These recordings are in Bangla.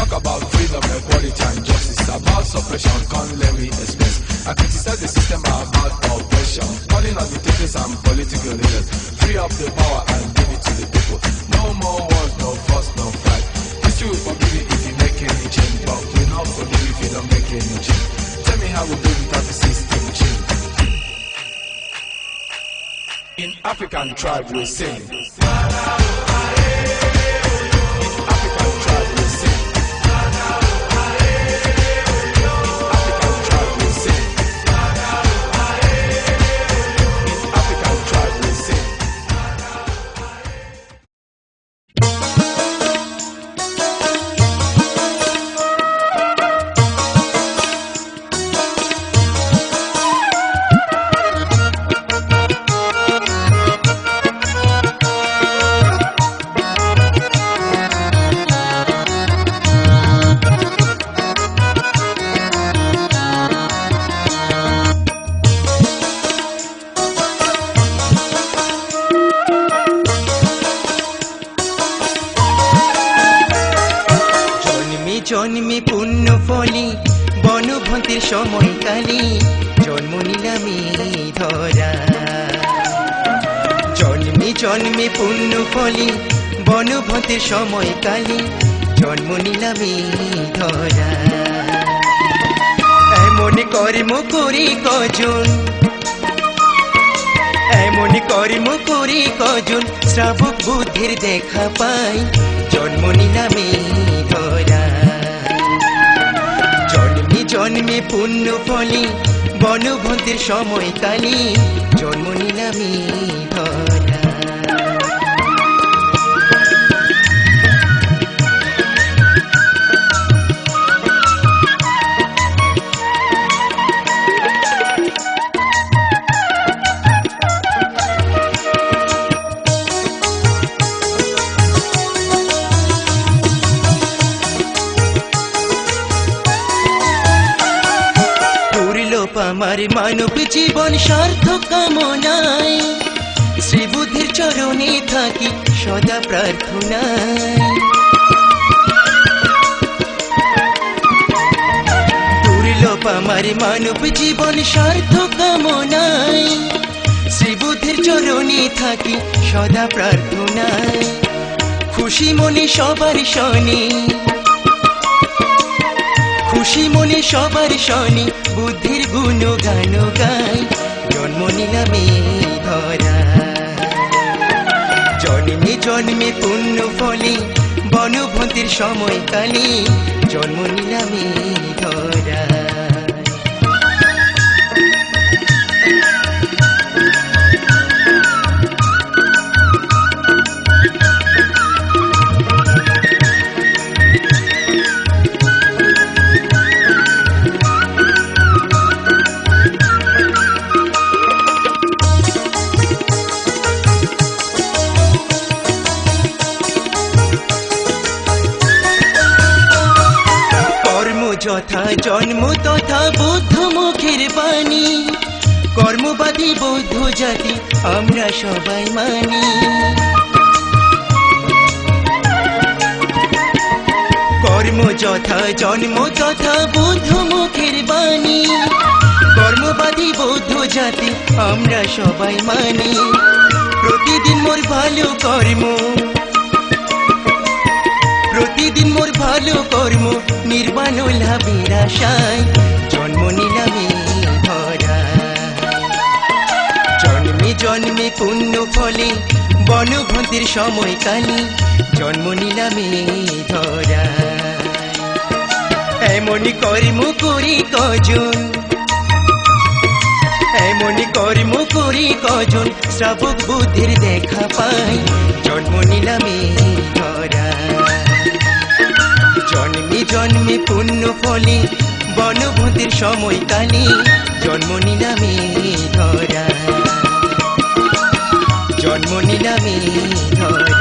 talk about freedom, equality and justice, about suppression, can't let me express. I criticize the system about oppression, calling on dictators and political leaders. Free up the power and give it to the people. No more wars, no fuss, no fight. History will forgive you if you make any change, but will not forgive you if you don't make any change. Tell me how we do without the system change. In African tribe we sing. জন্মে পুণ্য ফলি বনভন্তের সময়কালে জন্ম নিলামে ধরা। জন্মে জন্মে পুণ্য ফলি বনভন্তের সময়কালে জন্ম নিলামে ধরা। এমন কর্ম করে কজন, এমন কর্ম করে কজন শ্রাবক বুদ্ধের দেখা পায় জন্ম নিলামে ধরা। জন্মে পুণ্য ফলে বনভন্তের সময়কালে জন্ম নিলামে ধরা। আমার মানব জীবন সার্থক কামনায় শ্রী বুদ্ধের চরণে থাকি সদা প্রার্থনায়। দুর্লভ আমার মানব জীবন সার্থক কামনায় শ্রী বুদ্ধের চরণে থাকি সদা প্রার্থনায়। খুশি মনে সবার শনি, খুশি মনে সবার শনি বুদ্ধির গুণ গান গাই জন্ম নিলামে ধরা। জন্মে জন্মে পুণ্য ফলে বনভন্তের সময়কালে জন্ম নিলামে ধরা। যথা জন্ম তথা বৌদ্ধ মুখের বাণী, কর্মবাদী বৌদ্ধ জাতি আমরা সবাই মানি। কর্ম যথা জন্ম তথা বৌদ্ধ মুখের বাণী, কর্মবাদী বৌদ্ধ জাতি আমরা সবাই মানি। প্রতিদিন মোর ভালো কর্ম, প্রতিদিন মোর ভালো কর্ম নির্বাণ লাভের আশায় জন্ম নিলামে ধরা। জন্মে জন্মে পুণ্য ফলে বনভন্তের সময়কালে জন্ম নিলামে ধরা। এমন কর্ম করি কজন, এমন কর্ম করি কজন শ্রাবক বুদ্ধের দেখা পায় জন্ম নিলামে ধরা। জন্মে জন্মে পুণ্য ফলে বনভন্তের সময়কালে জন্ম নিলামে ধরা। জন্ম নিলামে ধরা,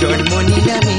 জন্ম নিলামে